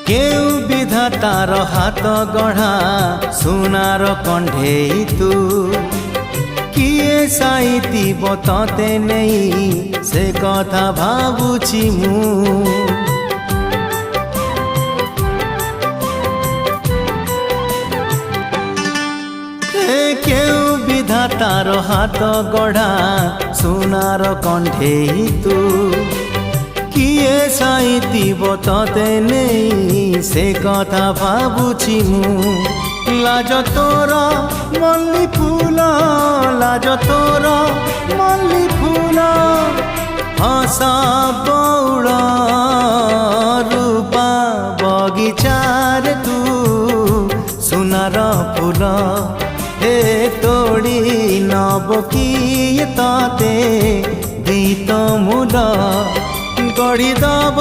केउ विधातार हाथ गढ़ा सुनार कंढेई तू किए साइतिब तते नहीं से कथा भाबुछि मु केउ विधातार हाथ गढ़ा सुनार कंढेई तू किए साइतिब तते नहीं से कथा भाबुछि मु लाज तोर मल्ली फूल लाज तोर मल्ली फूल हसा बौड़ रूपा बगीचार तू सुनार फूल हे तोड़ी नब किए तते गीत मूल गढ़ी दब